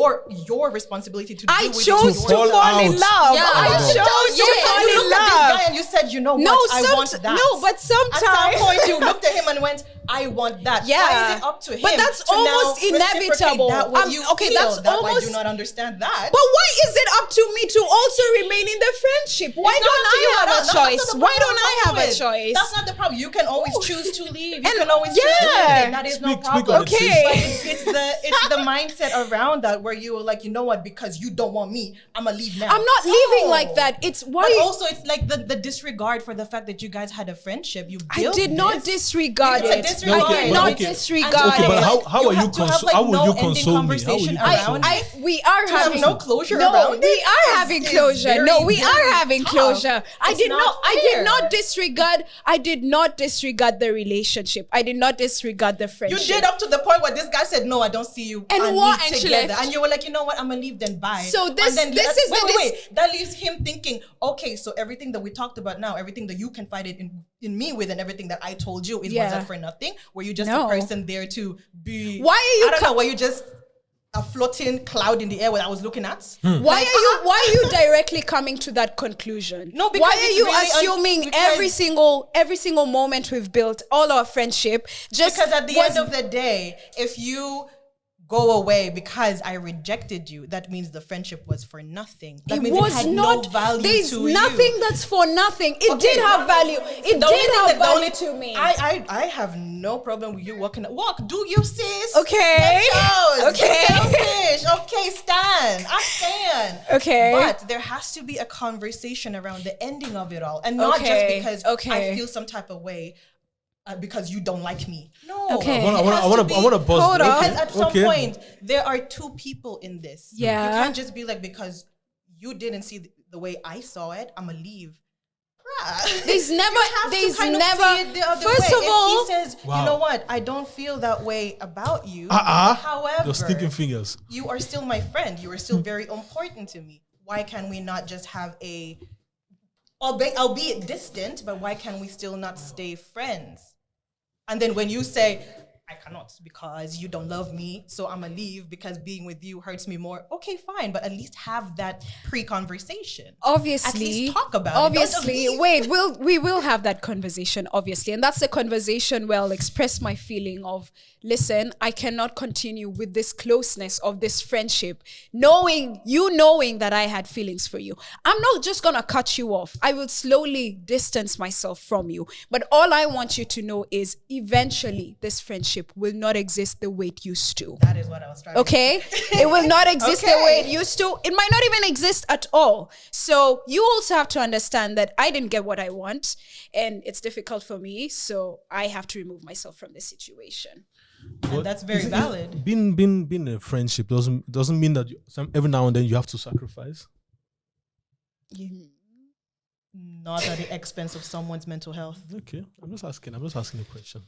your responsibility to deal I with it. chose Your to fall fall in out. love. Yeah, I I chose to chose. fall you in looked at this love. guy and you said, you know No, what, I want that. no, but At some sometimes. point you looked at him and went, I want that. Yeah. Why is it up to him? But that's to now almost reciprocate inevitable. That what you Okay, feel? that's That I almost- do not understand that. But why is it up to me to also remain in the friendship? Why It's not don't up to you I at all. have a That's choice? not the Why problem don't I I'm have a with. choice? That's not the problem. You can always choose to leave. You And- can always choose to yeah. leave. That is no Speak on problem. it, sis. Okay. But it's the mindset around that where you were like, you know what, because you don't want me, I'ma leave now. I'm not leaving No. like that. It's why But also it's like the disregard for the fact that you guys had a friendship. You I built did not this. disregard It's a it. disregard. I did Okay, not okay. disregard Okay, but it. how will you have to have, console? like, How will no you ending console me? How will conversation you around console me? We are have having no closure no, around we it are is- having is closure. very, No, we very are having tough. closure. I It's did not not. I did fair. not disregard. I did not disregard the relationship. I did not disregard the You friendship. did up to the point where this guy said, "No, I don't see you." And what- me and she together. left. And you were like, "You know what? I'm gonna leave. Then bye." So And this- then this is the wait. That leaves him thinking, okay, so everything that we talked about now, everything that you confided in me with, and everything that I told you was Yeah. that for nothing. Were you just No. a person there to be? Why are you I don't co- know. Were you just a floating cloud in the air where I was looking at? Why are you directly coming to that conclusion? No, because why are it's you really assuming every single moment we've built, all our friendship, just Because at the was- end of the day, if you go away because I rejected you, that means the friendship was for nothing. That it means was it had not no value there's to nothing you. that's for nothing. It Okay, did have value. It The only did thing have that- the value only- to me. I have no problem with you walking. Walk, do you, sis? Okay. Get yours. Okay. Get selfish. Okay, stand. I stand. Okay. But there has to be a conversation around the ending of it all, and not Okay. just because Okay. I feel some type of way. Because you don't like me. No. Okay. I It has to want be- to pause. Hold there. on. Because at some Okay. point, there are two people in this. Yeah. You can't just be like, because you didn't see the way I saw it, I'm going to leave. Bruh. There's never- You have to there's kind of never- see it the other first way. of all- if he says, Wow. you know what, I don't feel that way about you. However, Your stinking fingers. you are still my friend. You are still very important to me. Why can we not just have albeit distant, but why can we still not stay friends? And then when you say, I cannot because you don't love me, so I'm gonna leave because being with you hurts me more. Okay, fine, but at least have that pre-conversation. Obviously, At least talk about it. Don't just obviously, leave. wait, we will have that conversation, obviously, and that's the conversation where I'll express my feeling of, listen, I cannot continue with this closeness of this friendship, knowing that I had feelings for you. I'm not just gonna cut you off. I will slowly distance myself from you. But all I want you to know is, eventually, this friendship will not exist the way it used to. That is what I was trying Okay? It will not exist the way it Okay. used to. It might not even exist at all. So you also have to understand that I didn't get what I want and it's difficult for me. So I have to remove myself from this situation. And that's very valid. Being a friendship doesn't mean that every now and then you have to sacrifice. Not at the expense of someone's mental health. Okay, I'm just asking a question.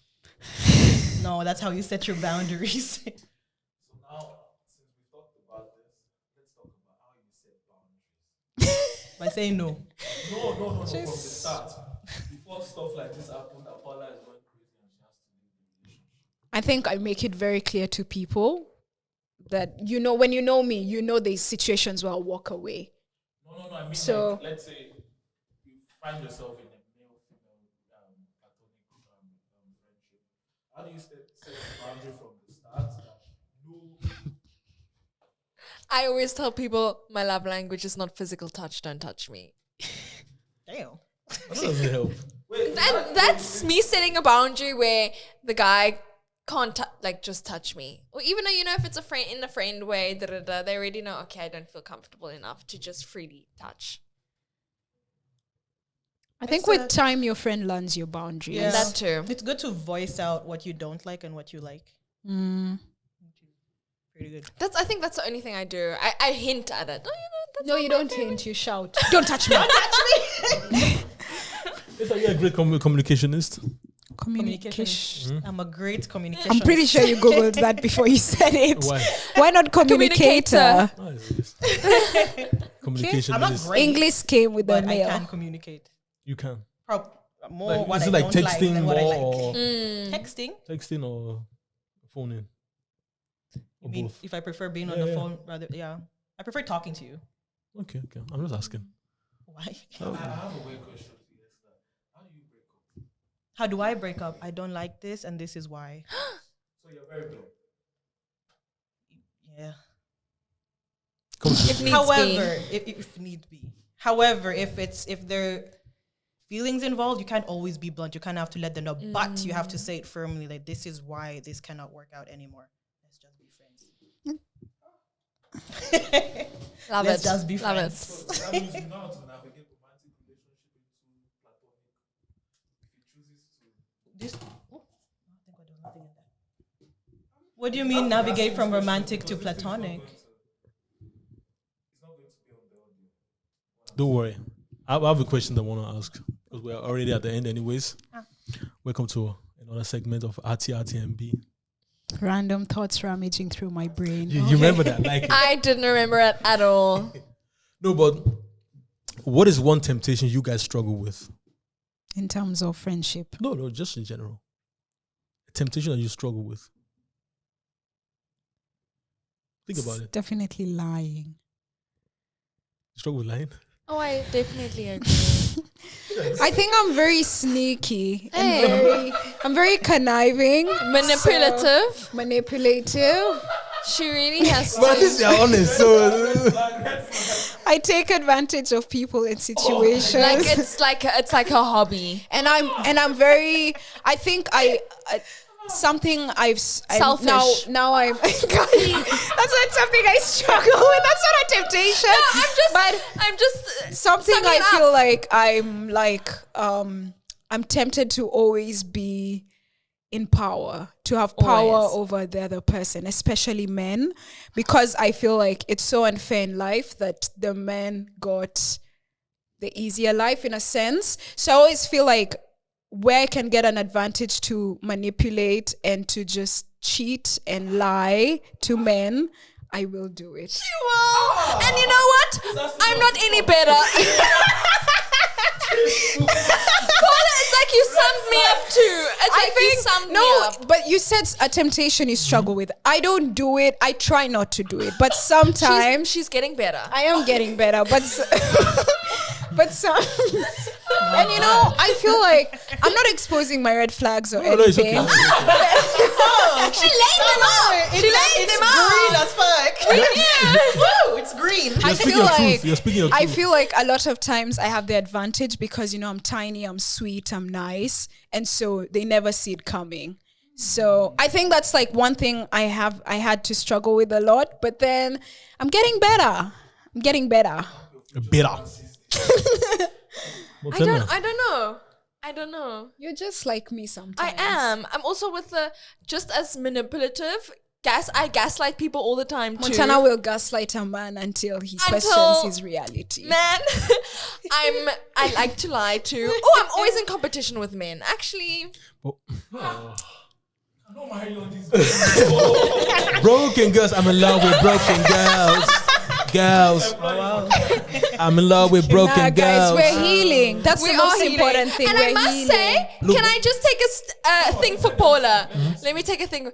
No, that's how you set your boundaries. So now, since we talked about this, let's talk about how you set boundaries. By saying no. No, from the start. Before stuff like this happened, that Paula is going crazy and she has to leave the relationship. I think I make it very clear to people that, when you know me, there's situations where I'll walk away. No, I mean, So- like, let's say you find yourself in a male-female platonic friendship. How do you set a boundary from the start that no... I always tell people my love language is not physical touch. Don't touch me. Damn. That doesn't help. And that's me setting a boundary where the guy can't just touch me. Or even though, if it's in a friend way, they already know, okay, I don't feel comfortable enough to just freely touch. I think with time, your friend learns your boundaries. Yeah. That too. It's good to voice out what you don't like and what you like. Pretty good. I think that's the only thing I do. I hint at it. Oh, that's No, not you my don't favorite. hint, you shout. Don't touch me. Is that you're a great communicationist? Communication. I'm a great communication. I'm pretty sure you googled that before you said it. Why? Why not communicator? What is this? Communication. I'm not is- great, English came with the but I mail. can communicate. You can. More Like, what is I it like don't texting like than what I more like. or Texting. texting or phoning? I Or mean, both? if I prefer being on Yeah, the yeah. phone, rather, yeah. I prefer talking to you. Okay. I'm just asking. Why? I have a weird question to you, Esther. How do you break up? How do I break up? I don't like this, and this is why. So you're very blunt. Yeah. If needs However, if need be. However, if there are feelings involved, you can't always be blunt. You kind of have to let them know, but you have to say it firmly. Like, this is why this cannot work out anymore. Let's just be friends. Love Let's it. just be Love friends. So that means you know how to navigate romantic relationship into platonic. If he chooses to. This. Oh, I think there's nothing in that. What do you mean navigate from romantic to platonic? It's not going to be on the audio. Don't worry. I have a question that I want to ask because we're already at the end, anyways. Welcome to another segment of RTRTMB. Random thoughts rummaging through my brain. You remember that? Like it. I didn't remember it at all. No, but what is one temptation you guys struggle with? In terms of friendship. No, just in general. A temptation that you struggle with. Think about it. Definitely lying. You struggle with lying? Oh, I definitely agree. I think I'm very sneaky. Hey. I'm very conniving. Manipulative. Manipulative. She really has to. But this is honest, so I take advantage of people in situations. Like it's like a hobby. and I'm very. I think I something Selfish. now I'm. that's not something I struggle with. That's not a temptation. No, I'm just Something summing I it up. feel like I'm tempted to always be in power, to have power Always. over the other person, especially men, because I feel like it's so unfair in life that the men got the easier life in a sense. So I always feel like where I can get an advantage to manipulate and to just cheat and lie to men, I will do it. You will. And you know what? I'm not any better. Paula, it's like you summed me up too. It's like you summed me up. But you said a temptation you struggle with. I don't do it. I try not to do it, but sometimes She's getting better. I am getting better. But but some, and you know, I feel like I'm not exposing my red flags or no, it's anything. okay. She laid them up. She laid them Green up. as fuck. Woo, it's green. I speaking feel your like truth. You're speaking your I truth. feel like a lot of times I have the advantage because you know I'm tiny, I'm sweet, I'm nice, and so they never see it coming. So I think that's like one thing I had to struggle with a lot, but then I'm getting better. I'm getting better. Bitter. Well, tell me. I don't know. You're just like me sometimes. I am. I'm also with the just as manipulative. I gaslight people all the time too. Montana will gaslight a man until he questions his reality. Man, I like to lie too. Oh, I'm always in competition with men. Actually, I don't marry on these. Broken girls. I'm in love with broken girls. Girls. I'm in love with broken Nah, guys, girls. we're healing. That's we the most are healing. important thing. And we're I must healing. say, Look. can I just take a thing for Paula? Let me take a thing.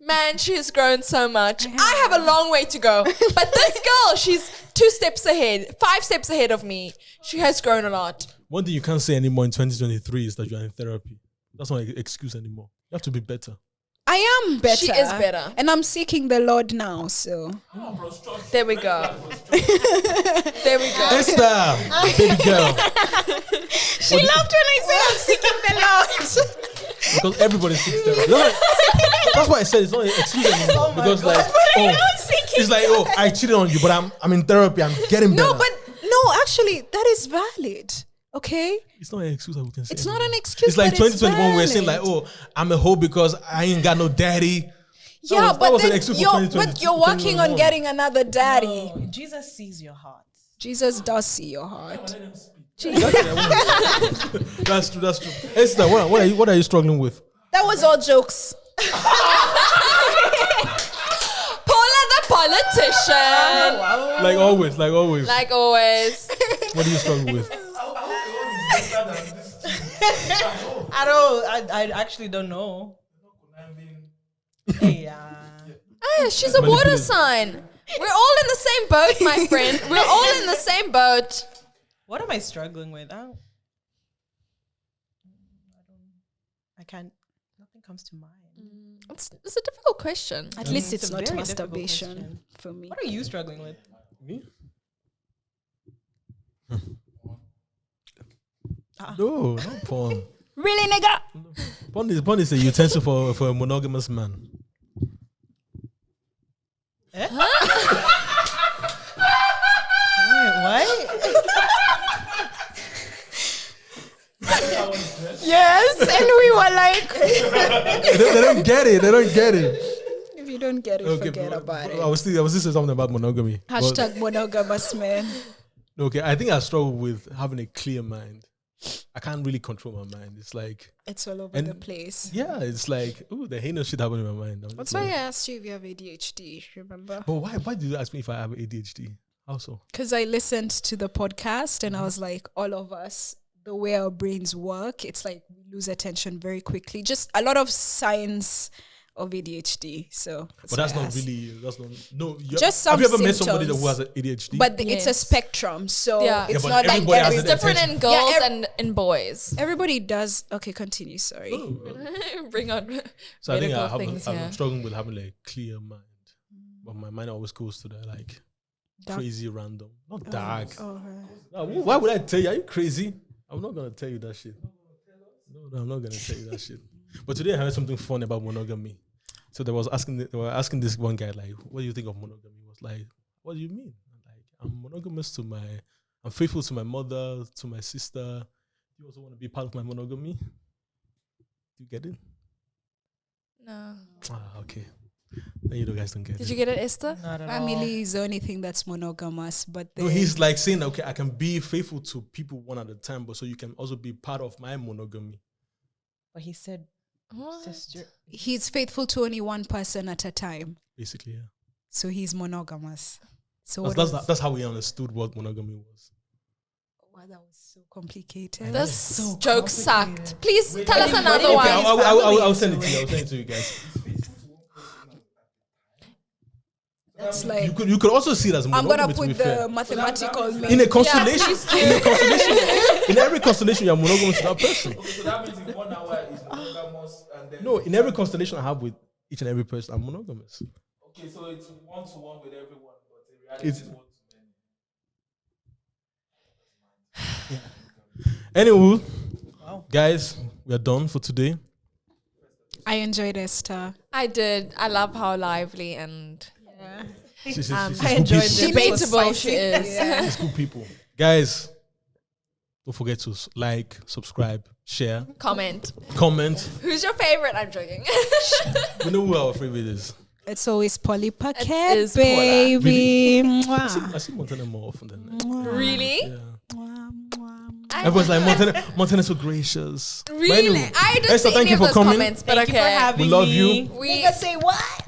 Man, she has grown so much. I have a long way to go. But this girl, she's 2 steps ahead, 5 steps ahead of me. She has grown a lot. One thing you can't say anymore in 2023 is that you're in therapy. That's not an excuse anymore. You have to be better. I am better. She is better. And I'm seeking the Lord now, so. There we go. There we go. Esther, baby girl. She loved when I said I'm seeking the Lord. Because everybody seeks therapy. That's why I said it's not an excuse anymore. Because like, it's like, I cheated on you, but I'm in therapy. I'm getting better. No, actually, that is valid. Okay? It's not an excuse that we can say. It's not anymore. an excuse. It's like but it's 2021. We're saying like, valid. I'm a hoe because I ain't got no daddy. Yeah, that but was an then excuse for you're 2022, working on 2021. getting another daddy. Oh, Jesus sees your heart. Jesus does see your heart. That's true. That's true. Esther, what are you struggling with? That was all jokes. Paula the politician. Like always. Like always. What are you struggling with? I actually don't know. Yeah. She's a water sign. We're all in the same boat, my friend. We're all in the same boat. What am I struggling with? I can't. Nothing comes to mind. It's a difficult question. At least It's it's a not very difficult masturbation question. for me. What are you struggling with? Me? No, not porn. Really, nigga? Porn is a utensil for a monogamous man. Wait, what? Yes, and we were like, they don't get it. if you don't get it, forget about it. I was still saying something about monogamy. Hashtag monogamous man. Okay, I think I struggle with having a clear mind. I can't really control my mind. It's like, It's all over And- the place. yeah, it's like, ooh, the heinous shit happening in my mind. I'm That's just why like, I asked you if you have ADHD, remember? but why did you ask me if I have ADHD? How so? Because I listened to the podcast and I was like, all of us, the way our brains work, it's like we lose attention very quickly. Just a lot of signs of ADHD. So, But that's why I not asked. really, no. Just have you some ever met somebody symptoms. who has ADHD? But it's a Yes. spectrum, so Yeah. it's Yeah, but not like everybody has every, it. It's different in attention. girls Yeah, and in boys. everybody does. Okay, continue. Sorry. Bring on So I think medical things. I'm Yeah. struggling with having like a clear mind. But my mind always goes to the like Dark. crazy random. Not dark. Oh, No, why would I tell you? Are you crazy? I'm not gonna tell you that shit. No, I'm not gonna tell you that shit. But today I heard something fun about monogamy. So they were asking this one guy like, "What do you think of monogamy?" He was like, "What do you mean?" I'm monogamous I'm faithful to my mother, to my sister. You also want to be part of my monogamy? You get it? No. Okay. Then you guys don't get Did it. you get it, Esther? Not at family is the only thing that's monogamous, but No, then he's like saying, okay, I can be faithful to people one at a time, but so you can also be part of my monogamy. But he said, sister. he's faithful to only one person at a time. Basically, yeah. So he's monogamous. So That's how we understood what monogamy was. wow, that was so complicated. This So joke complicated. sucked. Please tell us another Okay, one. I'll send it to you. I'll send it to you guys. That's like You could also see it as I'm monogamy. gonna to be put fair. the mathematical In a mean. constellation, in every constellation, you're monogamous to that person. Okay, so that means in 1 hour is monogamous, and then No, in every constellation I have with each and every person, I'm monogamous. okay, so it's 1-to-1 with everyone, but in reality, It's- it's 1-to-many. Anywho, Wow. guys, we are done for today. I enjoyed Esther. I did. I love how lively and She's I good enjoyed people. it. debatable she is. She's good people. Guys, don't forget to like, subscribe, share, Comment. comment. Who's your favorite? I'm joking. We know who our favorite is. It's always Polly is Paquette, Paula. baby. I see Montana more often than Really? yeah. I- Everyone's like Montana's so gracious. But Really? anyway, I didn't Esther, see thank any you of for those coming. comments, but Thank you for okay. having We love me. you. We say what?